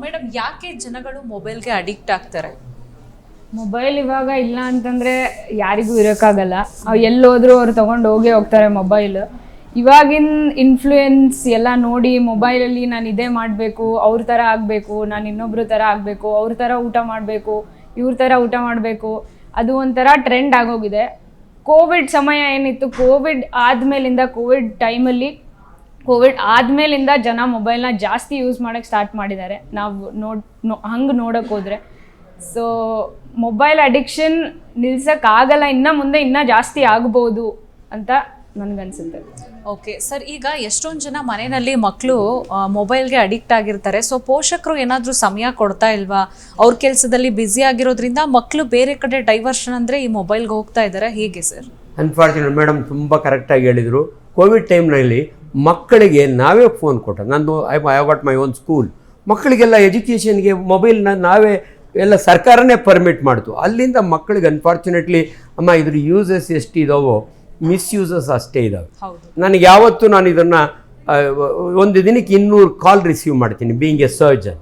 Madam, ಯಾಕೆ ಜನಗಳು ಮೊಬೈಲ್ಗೆ ಅಡಿಕ್ಟ್ ಆಗ್ತಾರೆ? ಮೊಬೈಲ್ ಇವಾಗ ಇಲ್ಲ ಅಂತಂದರೆ ಯಾರಿಗೂ ಇರೋಕ್ಕಾಗಲ್ಲ. ಎಲ್ಲೋದ್ರೂ ಅವ್ರು ತೊಗೊಂಡು ಹೋಗ್ತಾರೆ ಮೊಬೈಲ್. ಇವಾಗಿನ ಇನ್ಫ್ಲೂಯೆನ್ಸ್ ಎಲ್ಲ ನೋಡಿ ಮೊಬೈಲಲ್ಲಿ ನಾನು ಇದೇ ಮಾಡಬೇಕು, ಅವ್ರ ಥರ ಆಗಬೇಕು, ನಾನು ಇನ್ನೊಬ್ರ ಥರ ಆಗಬೇಕು, ಅವ್ರ ಥರ ಊಟ ಮಾಡಬೇಕು, ಇವ್ರ ಥರ ಊಟ ಮಾಡಬೇಕು, ಅದು ಒಂಥರ ಟ್ರೆಂಡ್ ಆಗೋಗಿದೆ. ಕೋವಿಡ್ ಸಮಯ ಏನಿತ್ತು, ಕೋವಿಡ್ ಆದಮೇಲಿಂದ ಜನ ಮೊಬೈಲ್ನ ಜಾಸ್ತಿ ಯೂಸ್ ಮಾಡೋಕ್ಕೆ ಸ್ಟಾರ್ಟ್ ಮಾಡಿದ್ದಾರೆ. ನಾವು ಹಂಗೆ ನೋಡೋಕೆ ಹೋದರೆ ಸೊ ಮೊಬೈಲ್ ಅಡಿಕ್ಷನ್ ನಿಲ್ಸೋಕ್ಕಾಗಲ್ಲ, ಇನ್ನು ಮುಂದೆ ಇನ್ನೂ ಜಾಸ್ತಿ ಆಗ್ಬೋದು ಅಂತ ನನಗನ್ಸುತ್ತೆ. ಓಕೆ ಸರ್, ಈಗ ಎಷ್ಟೊಂದು ಜನ ಮನೆಯಲ್ಲಿ ಮಕ್ಕಳು ಮೊಬೈಲ್ಗೆ ಅಡಿಕ್ಟ್ ಆಗಿರ್ತಾರೆ. ಸೊ ಪೋಷಕರು ಏನಾದರೂ ಸಮಯ ಕೊಡ್ತಾ ಇಲ್ವಾ? ಅವ್ರ ಕೆಲಸದಲ್ಲಿ ಬ್ಯುಸಿ ಆಗಿರೋದ್ರಿಂದ ಮಕ್ಕಳು ಬೇರೆ ಕಡೆ ಡೈವರ್ಷನ್ ಅಂದರೆ ಈ ಮೊಬೈಲ್ಗೆ ಹೋಗ್ತಾ ಇದ್ದಾರೆ, ಹೇಗೆ ಸರ್? ಅನ್ಫಾರ್ಚುನೇಟ್ ಮೇಡಮ್, ತುಂಬ ಕರೆಕ್ಟಾಗಿ ಹೇಳಿದರು. ಕೋವಿಡ್ ಟೈಮ್ನಲ್ಲಿ ಮಕ್ಕಳಿಗೆ ನಾವೇ ಫೋನ್ ಕೊಟ್ಟ. ನಂದು I got my own school. ಮಕ್ಕಳಿಗೆಲ್ಲ ಎಜುಕೇಷನ್ಗೆ ಮೊಬೈಲ್ನ ನಾವೇ ಎಲ್ಲ ಸರ್ಕಾರನೇ ಪರ್ಮಿಟ್ ಮಾಡ್ತು. ಅಲ್ಲಿಂದ ಮಕ್ಕಳಿಗೆ ಅನ್ಫಾರ್ಚುನೇಟ್ಲಿ ಅಮ್ಮ ಇದ್ರ ಯೂಸಸ್ ಎಷ್ಟಿದಾವೋ ಮಿಸ್ಯೂಸಸ್ ಅಷ್ಟೇ ಇದ್ದಾವೆ. ನನಗೆ ಯಾವತ್ತೂ ನಾನು ಇದನ್ನು ಒಂದು ದಿನಕ್ಕೆ 200 ಕಾಲ್ ರಿಸೀವ್ ಮಾಡ್ತೀನಿ ಬೀಯಿಂಗ್ ಎ ಸರ್ಜನ್.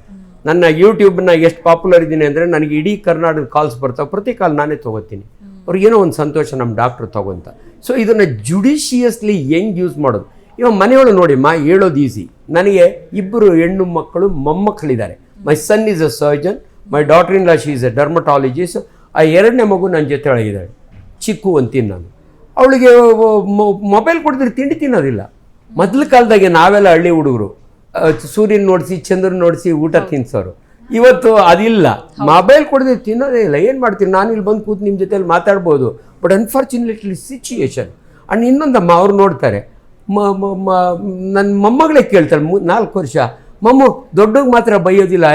ನನ್ನ ಯೂಟ್ಯೂಬ್ನ ಎಷ್ಟು ಪಾಪ್ಯುಲರ್ ಇದ್ದೀನಿ ಅಂದರೆ ನನಗೆ ಇಡೀ ಕರ್ನಾಟಕದ ಕಾಲ್ಸ್ ಬರ್ತಾವೆ. ಪ್ರತಿ ಕಾಲ್ ನಾನೇ ತೊಗೋತೀನಿ. ಅವ್ರಿಗೇನೋ ಒಂದು ಸಂತೋಷ ನಮ್ಮ ಡಾಕ್ಟ್ರು ತೊಗೊತ. ಸೊ ಇದನ್ನು ಜುಡಿಷಿಯಸ್ಲಿ ಹೆಂಗೆ ಯೂಸ್ ಮಾಡೋದು. ಇವಾಗ ಮನೆಯೊಳಗೆ ನೋಡಿಮ್ಮ, ಹೇಳೋದು ಈಸಿ. ನನಗೆ 2 ಹೆಣ್ಣು ಮಕ್ಕಳು ಮೊಮ್ಮಕ್ಕಳಿದ್ದಾರೆ. My son is a surgeon, my daughter in law she is a dermatologist. ಆ 2ನೇ ಮಗು ನನ್ನ ಜೊತೆ ಒಳಗಿದ್ದಾಳೆ, ಚಿಕ್ಕು ಅಂತೀನಿ ನಾನು. ಅವಳಿಗೆ ಮೊಬೈಲ್ ಕೊಡಿದ್ರೆ ತಿಂಡಿ ತಿನ್ನೋದಿಲ್ಲ. ಮೊದಲ ಕಾಲದಾಗೆ ನಾವೆಲ್ಲ ಹಳ್ಳಿ ಹುಡುಗರು ಸೂರ್ಯನ ನೋಡಿಸಿ ಚಂದ್ರನ ನೋಡಿಸಿ ಊಟ ತಿನ್ಸೋರು. ಇವತ್ತು ಅದಿಲ್ಲ. ಮೊಬೈಲ್ ಕೊಡಿದ್ರೆ ತಿನ್ನೋದೇ ಇಲ್ಲ. ಏನು ಮಾಡ್ತೀನಿ, ನಾನು ಇಲ್ಲಿ ಬಂದು ಕೂತು ನಿಮ್ಮ ಜೊತೆಲಿ ಮಾತಾಡ್ಬೋದು. But unfortunately situation. ಆ್ಯಂಡ್ ಇನ್ನೊಂದಮ್ಮ ಅವ್ರು ನೋಡ್ತಾರೆ, ನನ್ನ ಮೊಮ್ಮಗಳೇ ಕೇಳ್ತಾಳೆ 4 ವರ್ಷ, ಮಮ್ಮು ದೊಡ್ಡಗೆ ಮಾತ್ರ ಬೈಯೋದಿಲ್ಲ,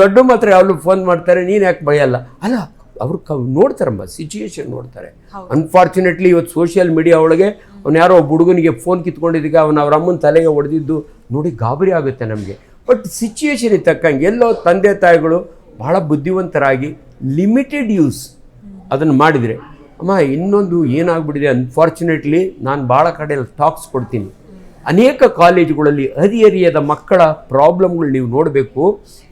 ದೊಡ್ಡ ಮಾತ್ರ ಯಾವಾಗಲೂ ಫೋನ್ ಮಾಡ್ತಾರೆ, ನೀನು ಯಾಕೆ ಬೈಯಲ್ಲ? ಅಲ್ಲ, ಅವ್ರು ನೋಡ್ತಾರಮ್ಮ, ಸಿಚುಯೇಷನ್ ನೋಡ್ತಾರೆ. ಅನ್ಫಾರ್ಚುನೇಟ್ಲಿ ಇವತ್ತು ಸೋಷಿಯಲ್ ಮೀಡಿಯಾ ಒಳಗೆ ಅವ್ನು ಯಾರೋ ಒಬ್ಬ ಹುಡುಗನಿಗೆ ಫೋನ್ ಕಿತ್ಕೊಂಡಿದ್ದೀಗ ಅವ್ರ ಅಮ್ಮನ ತಲೆಗೆ ಹೊಡೆದಿದ್ದು ನೋಡಿ ಗಾಬರಿ ಆಗುತ್ತೆ ನಮಗೆ. ಬಟ್ ಸಿಚುಯೇಷನಿಗೆ ತಕ್ಕಂಗೆ ಎಲ್ಲೋ ತಂದೆ ತಾಯಿಗಳು ಭಾಳ ಬುದ್ಧಿವಂತರಾಗಿ ಲಿಮಿಟೆಡ್ ಯೂಸ್ ಅದನ್ನು ಮಾಡಿದರೆ. ಅಮ್ಮ ಇನ್ನೊಂದು ಏನಾಗ್ಬಿಟ್ಟಿದೆ, ಅನ್ಫಾರ್ಚುನೇಟ್ಲಿ ನಾನು ಭಾಳ ಕಡೆಯಲ್ಲಿ ಟಾಕ್ಸ್ ಕೊಡ್ತೀನಿ. ಅನೇಕ ಕಾಲೇಜುಗಳಲ್ಲಿ ಹದಿಹರಿಯದ ಮಕ್ಕಳ ಪ್ರಾಬ್ಲಮ್ಗಳು ನೀವು ನೋಡಬೇಕು.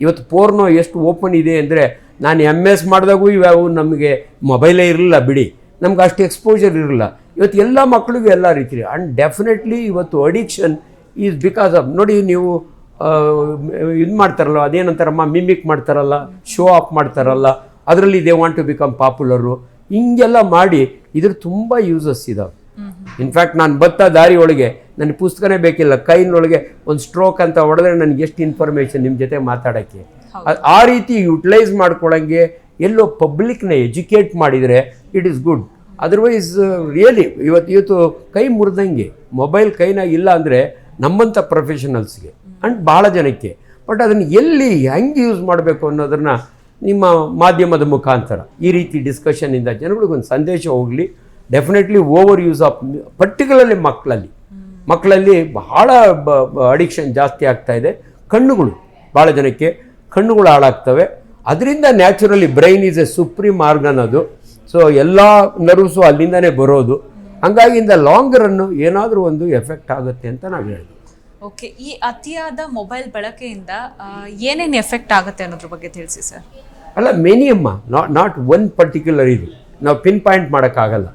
ಇವತ್ತು ಪೋರ್ನೋ ಎಷ್ಟು ಓಪನ್ ಇದೆ ಅಂದರೆ, ನಾನು MS ಮಾಡಿದಾಗೂ ಇವ್ಯಾವು ನಮಗೆ ಮೊಬೈಲೇ ಇರಲಿಲ್ಲ ಬಿಡಿ, ನಮ್ಗೆ ಅಷ್ಟು ಎಕ್ಸ್ಪೋಜರ್ ಇರಲಿಲ್ಲ. ಇವತ್ತು ಎಲ್ಲ ಮಕ್ಕಳಿಗೂ ಎಲ್ಲ ರೀತಿ. ಆ್ಯಂಡ್ ಡೆಫಿನೆಟ್ಲಿ ಇವತ್ತು ಅಡಿಕ್ಷನ್ ಈಸ್ ಬಿಕಾಸ್ ಆಫ್, ನೋಡಿ ನೀವು ಇದು ಮಾಡ್ತಾರಲ್ಲ, ಅದೇನಂತಾರಮ್ಮ, ಮಿಮಿಕ್ ಮಾಡ್ತಾರಲ್ಲ, ಶೋ ಆಫ್ ಮಾಡ್ತಾರಲ್ಲ, ಅದರಲ್ಲಿ they want to become popular. ಹಿಂಗೆಲ್ಲ ಮಾಡಿ ಇದ್ರ ತುಂಬ ಯೂಸಸ್ ಇದಾವೆ. ಇನ್ಫ್ಯಾಕ್ಟ್ ನಾನು ದಾರಿ ಒಳಗೆ ನನಗೆ ಪುಸ್ತಕನೇ ಬೇಕಿಲ್ಲ, ಕೈನೊಳಗೆ ಒಂದು ಸ್ಟ್ರೋಕ್ ಅಂತ ಹೊಡೆದ್ರೆ ನನಗೆ ಎಷ್ಟು ಇನ್ಫಾರ್ಮೇಷನ್ ನಿಮ್ಮ ಜೊತೆ ಮಾತಾಡೋಕ್ಕೆ. ಆ ರೀತಿ ಯುಟಿಲೈಸ್ ಮಾಡ್ಕೊಳ್ಳೋಂಗೆ ಎಲ್ಲೋ ಪಬ್ಲಿಕ್ನ ಎಜುಕೇಟ್ ಮಾಡಿದರೆ it is good. Otherwise really ಇವತ್ತು ಕೈ ಮುರಿದಂಗೆ ಮೊಬೈಲ್ ಕೈನಾಗ ಇಲ್ಲ ಅಂದರೆ ನಮ್ಮಂಥ ಪ್ರೊಫೆಷನಲ್ಸ್ಗೆ ಆ್ಯಂಡ್ ಭಾಳ ಜನಕ್ಕೆ. ಬಟ್ ಅದನ್ನು ಎಲ್ಲಿ ಹೆಂಗೆ ಯೂಸ್ ಮಾಡಬೇಕು ಅನ್ನೋದನ್ನು ನಿಮ್ಮ ಮಾಧ್ಯಮದ ಮುಖಾಂತರ ಈ ರೀತಿ ಡಿಸ್ಕಷನ್ನಿಂದ ಜನಗಳಿಗೊಂದು ಸಂದೇಶ ಹೋಗಲಿ. Definitely over use of particularly ಮಕ್ಕಳಲ್ಲಿ ಬಹಳ ಅಡಿಕ್ಷನ್ ಜಾಸ್ತಿ ಆಗ್ತಾಯಿದೆ. ಕಣ್ಣುಗಳು ಭಾಳ ಜನಕ್ಕೆ ಕಣ್ಣುಗಳು ಹಾಳಾಗ್ತವೆ. ಅದರಿಂದ naturally brain is A supreme organ ಅದು. ಸೊ ಎಲ್ಲ ನರ್ವ್ಸು ಅಲ್ಲಿಂದನೇ ಬರೋದು. ಹಂಗಾಗಿ ಇಂದ ಲಾಂಗ್ ರನ್ನು ಏನಾದರೂ ಒಂದು ಎಫೆಕ್ಟ್ ಆಗುತ್ತೆ ಅಂತ ನಾವು ಹೇಳ್ತೀವಿ. ಓಕೆ, ಈ ಅತಿಯಾದ ಮೊಬೈಲ್ ಬಳಕೆಯಿಂದ ಏನೇನು ಎಫೆಕ್ಟ್ ಆಗುತ್ತೆ ಅನ್ನೋದ್ರ ಬಗ್ಗೆ ತಿಳಿಸಿ ಸರ್. ಅಲ್ಲ, ಮೆನಿ ಅಮ್ಮ, ನಾಟ್ ಒನ್ ಪರ್ಟಿಕ್ಯುಲರ್ ಇದು ನಾವು ಪಿನ್ ಪಾಯಿಂಟ್ ಮಾಡೋಕ್ಕಾಗಲ್ಲ.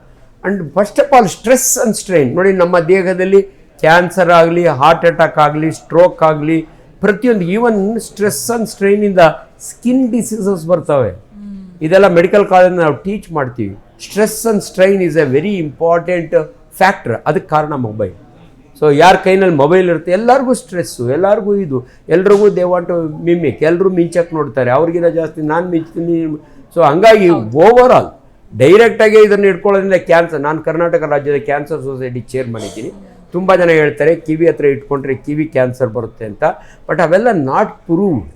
And first of all stress and strain ನೋಡಿ, ನಮ್ಮ ದೇಹದಲ್ಲಿ ಕ್ಯಾನ್ಸರ್ ಆಗಲಿ, ಹಾರ್ಟ್ ಅಟ್ಯಾಕ್ ಆಗಲಿ, ಸ್ಟ್ರೋಕ್ ಆಗಲಿ, ಪ್ರತಿಯೊಂದು ಈವನ್ ಸ್ಟ್ರೆಸ್ ಆ್ಯಂಡ್ ಸ್ಟ್ರೈನಿಂದ ಸ್ಕಿನ್ ಡಿಸೀಸಸ್ ಬರ್ತವೆ. ಇದೆಲ್ಲ ಮೆಡಿಕಲ್ ಕಾಲೇಜ್ ನಾವು ಟೀಚ್ ಮಾಡ್ತೀವಿ. Stress and strain is a very important factor. ಅದಕ್ಕೆ ಕಾರಣ ಮೊಬೈಲ್. ಸೊ ಯಾರ ಕೈನಲ್ಲಿ ಮೊಬೈಲ್ ಇರುತ್ತೆ ಎಲ್ಲರಿಗೂ ಸ್ಟ್ರೆಸ್ಸು, ಎಲ್ಲರಿಗೂ ಇದು, ಎಲ್ರಿಗೂ ದೇ ವಾಂಟ್ ಟು ಮಿಮಿಕ್, ಎಲ್ಲರೂ ಮಿಂಚಕ್ಕೆ ನೋಡ್ತಾರೆ, ಅವ್ರಿಗಿಂತ ಜಾಸ್ತಿ ನಾನು ಮಿಂಚ್ತೀನಿ. ಸೊ ಹಂಗಾಗಿ ಓವರ್ ಆಲ್ ಡೈರೆಕ್ಟಾಗಿ ಇದನ್ನು ಇಟ್ಕೊಳ್ಳೋದ್ರಿಂದ ಕ್ಯಾನ್ಸರ್. ನಾನು ಕರ್ನಾಟಕ ರಾಜ್ಯದ ಕ್ಯಾನ್ಸರ್ ಸೊಸೈಟಿ ಚೇರ್ಮನ್ ಇದ್ದೀನಿ. ತುಂಬ ಜನ ಹೇಳ್ತಾರೆ ಕಿವಿ ಹತ್ರ ಇಟ್ಕೊಂಡ್ರೆ ಕಿವಿ ಕ್ಯಾನ್ಸರ್ ಬರುತ್ತೆ ಅಂತ. ಬಟ್ ಅವೆಲ್ಲ ನಾಟ್ ಪ್ರೂವ್ಡ್.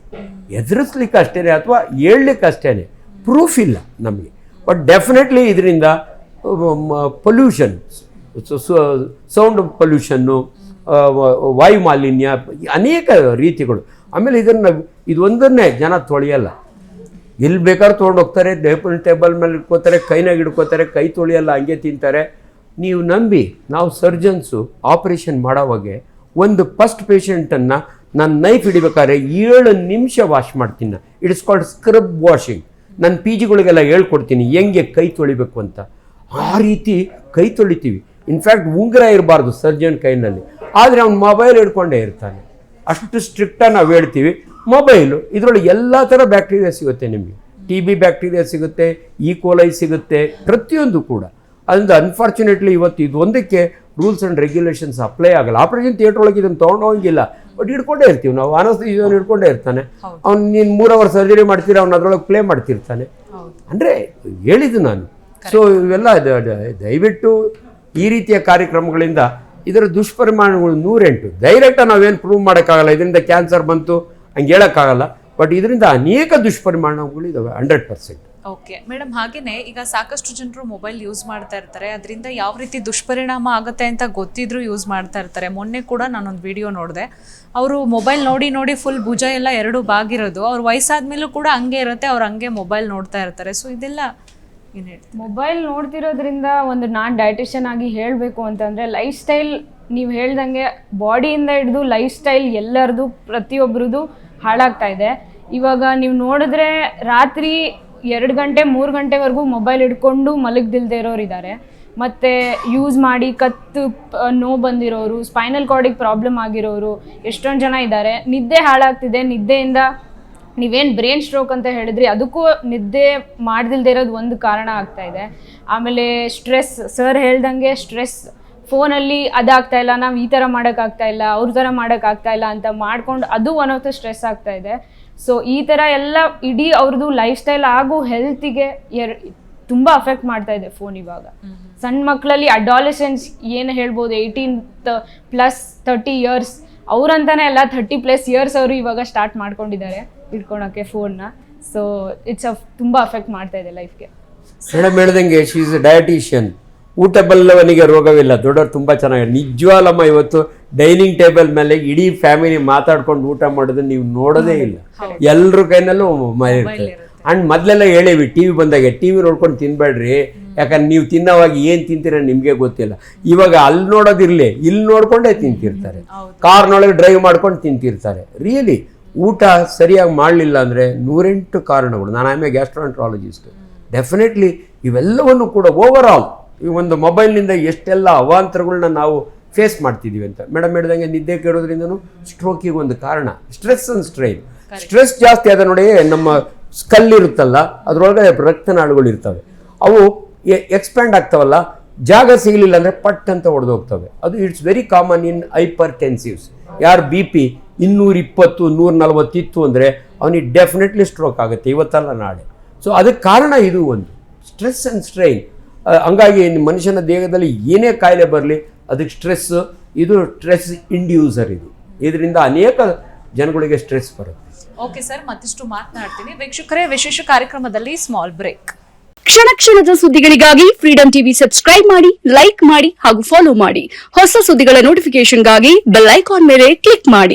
ಎದುರಿಸ್ಲಿಕ್ಕೆ ಅಷ್ಟೇ ಅಥವಾ ಹೇಳಲಿಕ್ಕೆ ಅಷ್ಟೇ, ಪ್ರೂಫ್ ಇಲ್ಲ ನಮಗೆ. ಬಟ್ ಡೆಫಿನೆಟ್ಲಿ ಇದರಿಂದ ಪೊಲ್ಯೂಷನ್, ಸೌಂಡ್ ಪೊಲ್ಯೂಷನ್ನು, ವಾಯು ಮಾಲಿನ್ಯ, ಅನೇಕ ರೀತಿಗಳು. ಆಮೇಲೆ ಇದೊಂದನ್ನೇ ಜನ ತೊಳೆಯಲ್ಲ. ಎಲ್ಲಿ ಬೇಕಾದ್ರೂ ತೊಗೊಂಡು ಹೋಗ್ತಾರೆ, ಟೇಬಲ್ ಮೇಲೆ ಇಟ್ಕೋತಾರೆ, ಕೈನಾಗ ಹಿಡ್ಕೋತಾರೆ, ಕೈ ತೊಳೆಯಲ್ಲ, ಹಂಗೆ ತಿಂತಾರೆ. ನೀವು ನಂಬಿ ನಾವು ಸರ್ಜನ್ಸು ಆಪ್ರೇಷನ್ ಮಾಡೋವಾಗೆ ಒಂದು ಫಸ್ಟ್ ಪೇಷಂಟನ್ನು ನಾನು ನೈಫ್ ಹಿಡಿಬೇಕಾದ್ರೆ 7 ನಿಮಿಷ ವಾಶ್ ಮಾಡ್ತೀನಿ. It's called scrub washing. ನನ್ನ ಪಿ ಜಿಗಳಿಗೆಲ್ಲ ಹೇಳ್ಕೊಡ್ತೀನಿ ಹೆಂಗೆ ಕೈ ತೊಳಿಬೇಕು ಅಂತ. ಆ ರೀತಿ ಕೈ ತೊಳಿತೀವಿ. ಇನ್ಫ್ಯಾಕ್ಟ್ ಉಂಗುರ ಇರಬಾರ್ದು ಸರ್ಜನ್ ಕೈನಲ್ಲಿ, ಆದರೆ ಅವ್ನು ಮೊಬೈಲ್ ಹಿಡ್ಕೊಂಡೇ ಇರ್ತಾನೆ. ಅಷ್ಟು ಸ್ಟ್ರಿಕ್ಟಾಗಿ ನಾವು ಹೇಳ್ತೀವಿ. ಮೊಬೈಲು ಇದರೊಳಗೆ ಎಲ್ಲ ಥರ ಬ್ಯಾಕ್ಟೀರಿಯಾ ಸಿಗುತ್ತೆ. ನಿಮಗೆ TB ಬ್ಯಾಕ್ಟೀರಿಯಾ ಸಿಗುತ್ತೆ, ಈಕೋಲೈ ಸಿಗುತ್ತೆ, ಪ್ರತಿಯೊಂದು ಕೂಡ. ಅದರಿಂದ ಅನ್ಫಾರ್ಚುನೇಟ್ಲಿ ಇವತ್ತು ಇದು ಒಂದಕ್ಕೆ ರೂಲ್ಸ್ ಆ್ಯಂಡ್ ರೆಗ್ಯುಲೇಷನ್ಸ್ ಅಪ್ಲೈ ಆಗಲ್ಲ. ಆಪರೇಷನ್ ಥಿಯೇಟರ್ ಒಳಗೆ ಇದನ್ನು ತೊಗೊಂಡೋಗಿಲ್ಲ, ಬಟ್ ಹಿಡ್ಕೊಂಡೇ ಇರ್ತೀವಿ ನಾವು. ಅನಸ್ತೇಸಿಯಾವನ್ನು ಹಿಡ್ಕೊಂಡೇ ಇರ್ತಾನೆ ಅವ್ನು. ನೀನು 3 ಅವರ್ ಸರ್ಜರಿ ಮಾಡ್ತೀರ, ಅವ್ನು ಅದರೊಳಗೆ ಪ್ಲೇ ಮಾಡ್ತಿರ್ತಾನೆ. ಅಂದರೆ ಹೇಳಿದ್ದು ನಾನು. ಸೊ ಇವೆಲ್ಲ ದಯವಿಟ್ಟು ಈ ರೀತಿಯ ಕಾರ್ಯಕ್ರಮಗಳಿಂದ ಇದರ ದುಷ್ಪರಿಣಾಮಗಳು 108. ಡೈರೆಕ್ಟಾಗಿ ನಾವೇನು ಪ್ರೂವ್ ಮಾಡೋಕ್ಕಾಗಲ್ಲ, ಇದರಿಂದ ಕ್ಯಾನ್ಸರ್ ಬಂತು ಹಂಗೆ ಹೇಳೋಕ್ಕಾಗಲ್ಲ. ಬಟ್ ಇದರಿಂದ ಅನೇಕ ದುಷ್ಪರಿಣಾಮಗಳು ಇದಾವೆ 100%. ಓಕೆ ಮೇಡಮ್, ಹಾಗೇನೆ ಈಗ ಸಾಕಷ್ಟು ಜನರು ಮೊಬೈಲ್ ಯೂಸ್ ಮಾಡ್ತಾ ಇರ್ತಾರೆ, ಅದರಿಂದ ಯಾವ ರೀತಿ ದುಷ್ಪರಿಣಾಮ ಆಗುತ್ತೆ ಅಂತ ಗೊತ್ತಿದ್ರು ಯೂಸ್ ಮಾಡ್ತಾ ಇರ್ತಾರೆ. ಮೊನ್ನೆ ಕೂಡ ನಾನೊಂದು ವಿಡಿಯೋ ನೋಡಿದೆ, ಅವರು ಮೊಬೈಲ್ ನೋಡಿ ನೋಡಿ ಫುಲ್ ಭುಜ ಎಲ್ಲ 2 ಬಾಗಿರೋದು. ಅವ್ರು ವಯಸ್ಸಾದ್ಮೇಲೂ ಕೂಡ ಹಂಗೆ ಇರುತ್ತೆ, ಅವ್ರು ಹಂಗೆ ಮೊಬೈಲ್ ನೋಡ್ತಾ ಇರ್ತಾರೆ. ಸೊ ಇದೆಲ್ಲ ಏನು ಹೇಳ್ತೀವಿ? ಮೊಬೈಲ್ ನೋಡ್ತಿರೋದ್ರಿಂದ ಒಂದು ನಾನು ಡಯಟಿಷಿಯನ್ ಆಗಿ ಹೇಳಬೇಕು ಅಂತಂದರೆ, ಲೈಫ್ ಸ್ಟೈಲ್ ನೀವು ಹೇಳ್ದಂಗೆ ಬಾಡಿಯಿಂದ ಹಿಡಿದು ಲೈಫ್ ಸ್ಟೈಲ್ ಎಲ್ಲರದು ಪ್ರತಿಯೊಬ್ಬರದು ಹಾಳಾಗ್ತಾ ಇದೆ. ಇವಾಗ ನೀವು ನೋಡಿದ್ರೆ ರಾತ್ರಿ 2 ಗಂಟೆ 3 ಗಂಟೆವರೆಗೂ ಮೊಬೈಲ್ ಹಿಡ್ಕೊಂಡು ಮಲಗದಿಲ್ದೇ ಇರೋರು ಇದ್ದಾರೆ. ಮತ್ತು ಯೂಸ್ ಮಾಡಿ ನೋವು ಬಂದಿರೋರು, ಸ್ಪೈನಲ್ ಕಾರ್ಡಿಗೆ ಪ್ರಾಬ್ಲಮ್ ಆಗಿರೋರು ಎಷ್ಟೊಂದು ಜನ ಇದ್ದಾರೆ. ನಿದ್ದೆ ಹಾಳಾಗ್ತಿದೆ. ನಿದ್ದೆಯಿಂದ ನೀವೇನು ಬ್ರೈನ್ ಸ್ಟ್ರೋಕ್ ಅಂತ ಹೇಳಿದ್ರಿ, ಅದಕ್ಕೂ ನಿದ್ದೆ ಮಾಡ್ದಿಲ್ದೇ ಇರೋದು ಒಂದು ಕಾರಣ ಆಗ್ತಾ ಇದೆ. ಆಮೇಲೆ ಸ್ಟ್ರೆಸ್, ಸರ್ ಹೇಳ್ದಂಗೆ ಸ್ಟ್ರೆಸ್, ಫೋನಲ್ಲಿ ಅದಾಗ್ತಾ ಇಲ್ಲ, ನಾವು ಈ ಥರ ಮಾಡೋಕ್ಕಾಗ್ತಾ ಇಲ್ಲ, ಅವ್ರ ಥರ ಮಾಡೋಕ್ಕಾಗ್ತಾ ಇಲ್ಲ ಅಂತ ಮಾಡ್ಕೊಂಡು ಅದು ಒನ್ ಆಫ್ ದ ಸ್ಟ್ರೆಸ್ ಆಗ್ತಾ ಇದೆ. ಸೊ ಈ ಥರ ಎಲ್ಲ ಇಡೀ ಅವ್ರದ್ದು ಲೈಫ್ ಸ್ಟೈಲ್ ಹಾಗೂ ಹೆಲ್ತಿಗೆ ತುಂಬ ಅಫೆಕ್ಟ್ ಮಾಡ್ತಾ ಇದೆ ಫೋನ್. ಇವಾಗ ಸಣ್ಣ ಮಕ್ಕಳಲ್ಲಿ ಅಡಾಲೆಸೆನ್ಸ್ ಏನು ಹೇಳ್ಬೋದು, 18+ 30 ಇಯರ್ಸ್ ಅವ್ರಂತಾನೆ ಎಲ್ಲ 30+ ಇಯರ್ಸ್ ಅವರು ಇವಾಗ ಸ್ಟಾರ್ಟ್ ಮಾಡ್ಕೊಂಡಿದ್ದಾರೆ ಇಟ್ಕೊಳಕ್ಕೆ ಫೋನ್ನ. ಸೊ ಇಟ್ಸ್ ತುಂಬ ಅಫೆಕ್ಟ್ ಮಾಡ್ತಾ ಇದೆ ಲೈಫ್ಗೆ. ಮೇಡಮ್ ಹೇಳ್ದಂಗೆ ಶಿ ಈಸ್ ಎ ಡಯಟಿಷಿಯನ್. ಊಟ ಬಲ್ಲವನಿಗೆ ರೋಗವಿಲ್ಲ. ದೊಡ್ಡವರು ತುಂಬ ಚೆನ್ನಾಗಿ ನಿಜವಾಲಮ್ಮ. ಇವತ್ತು ಡೈನಿಂಗ್ ಟೇಬಲ್ ಮೇಲೆ ಇಡೀ ಫ್ಯಾಮಿಲಿ ಮಾತಾಡ್ಕೊಂಡು ಊಟ ಮಾಡೋದನ್ನ ನೀವು ನೋಡೋದೇ ಇಲ್ಲ. ಎಲ್ಲರ ಕೈನಲ್ಲೂ ಮೊಬೈಲ್ ಇರ್ತದೆ. ಅಂಡ್ ಮೊದಲೆಲ್ಲ ಹೇಳೇವಿ, TV ಬಂದಾಗ TV ನೋಡ್ಕೊಂಡು ತಿನ್ಬೇಡ್ರಿ, ಯಾಕಂದ್ರೆ ನೀವು ತಿನ್ನೋವಾಗ ಏನು ತಿಂತೀರ ನಿಮಗೆ ಗೊತ್ತಿಲ್ಲ. ಇವಾಗ ಅಲ್ಲಿ ನೋಡೋದಿರಲಿ, ಇಲ್ಲಿ ನೋಡ್ಕೊಂಡೇ ತಿಂತಿರ್ತಾರೆ. ಕಾರ್ನೊಳಗೆ ಡ್ರೈವ್ ಮಾಡ್ಕೊಂಡು ತಿಂತಿರ್ತಾರೆ. ರಿಯಲಿ ಊಟ ಸರಿಯಾಗಿ ಮಾಡಲಿಲ್ಲ ಅಂದರೆ 108 ಕಾರಣಗಳು. ನಾನು ಆಮೇಲೆ ಗ್ಯಾಸ್ಟ್ರೋಎಂಟ್ರಾಲಜಿಸ್ಟ್. ಡೆಫಿನೆಟ್ಲಿ ಇವೆಲ್ಲವನ್ನು ಕೂಡ ಓವರ್ ಆಲ್ ಈ ಒಂದು ಮೊಬೈಲ್ನಿಂದ ಎಷ್ಟೆಲ್ಲ ಅವಾಂತರಗಳನ್ನ ನಾವು ಫೇಸ್ ಮಾಡ್ತಿದ್ದೀವಿ ಅಂತ. ಮೇಡಮ್ ಹೇಳಿದಂಗೆ ನಿದ್ದೆ ಕೆಡೋದ್ರಿಂದನೂ ಸ್ಟ್ರೋಕಿಗೆ ಒಂದು ಕಾರಣ ಸ್ಟ್ರೆಸ್ ಅಂಡ್ ಸ್ಟ್ರೈನ್. ಸ್ಟ್ರೆಸ್ ಜಾಸ್ತಿ ಆದ ನೋಡಿ ನಮ್ಮ ಸ್ಕಲ್ ಇರುತ್ತಲ್ಲ, ಅದರೊಳಗೆ ರಕ್ತನಾಳುಗಳು ಇರ್ತವೆ, ಅವು ಎಕ್ಸ್ಪ್ಯಾಂಡ್ ಆಗ್ತಾವಲ್ಲ, ಜಾಗ ಸಿಗಲಿಲ್ಲ ಅಂದರೆ ಪಟ್ ಅಂತ ಹೊಡೆದೋಗ್ತವೆ. ಅದು ಇಟ್ಸ್ ವೆರಿ ಕಾಮನ್ ಇನ್ ಹೈಪರ್ ಟೆನ್ಸಿವ್ಸ್. ಯಾರು BP 220 140 ಇತ್ತು ಅಂದರೆ ಅವನಿಗೆ ಡೆಫಿನೆಟ್ಲಿ ಸ್ಟ್ರೋಕ್ ಆಗುತ್ತೆ ಇವತ್ತಲ್ಲ ನಾಳೆ. ಸೊ ಅದಕ್ಕೆ ಕಾರಣ ಇದು ಒಂದು ಸ್ಟ್ರೆಸ್ ಆ್ಯಂಡ್ ಸ್ಟ್ರೈನ್. ಹಂಗಾಗಿ ಮನುಷ್ಯನ ದೇಹದಲ್ಲಿ ಏನೇ ಕಾಯಿಲೆ ಬರಲಿ ಅದಕ್ಕೆ ಸ್ಟ್ರೆಸ್, ಇದು ಸ್ಟ್ರೆಸ್ ಇಂಡ್ಯೂಸರ್. ಇದರಿಂದ ಅನೇಕ ಜನಗಳಿಗೆ ಸ್ಟ್ರೆಸ್ ಬರುತ್ತೆ. ಓಕೆ ಸರ್, ಮತ್ತಿಷ್ಟು ಮಾತನಾಡ್ತೀನಿ. ವೀಕ್ಷಕರೇ, ವಿಶೇಷ ಕಾರ್ಯಕ್ರಮದಲ್ಲಿ ಸ್ಮಾಲ್ ಬ್ರೇಕ್. ಕ್ಷಣ ಕ್ಷಣದ ಸುದ್ದಿಗಳಿಗಾಗಿ ಫ್ರೀಡಂ ಟಿವಿ ಸಬ್ಸ್ಕ್ರೈಬ್ ಮಾಡಿ, ಲೈಕ್ ಮಾಡಿ ಹಾಗೂ ಫಾಲೋ ಮಾಡಿ. ಹೊಸ ಸುದ್ದಿಗಳ ನೋಟಿಫಿಕೇಶನ್ಗಾಗಿ ಬೆಲ್ ಐಕಾನ್ ಮೇಲೆ ಕ್ಲಿಕ್ ಮಾಡಿ.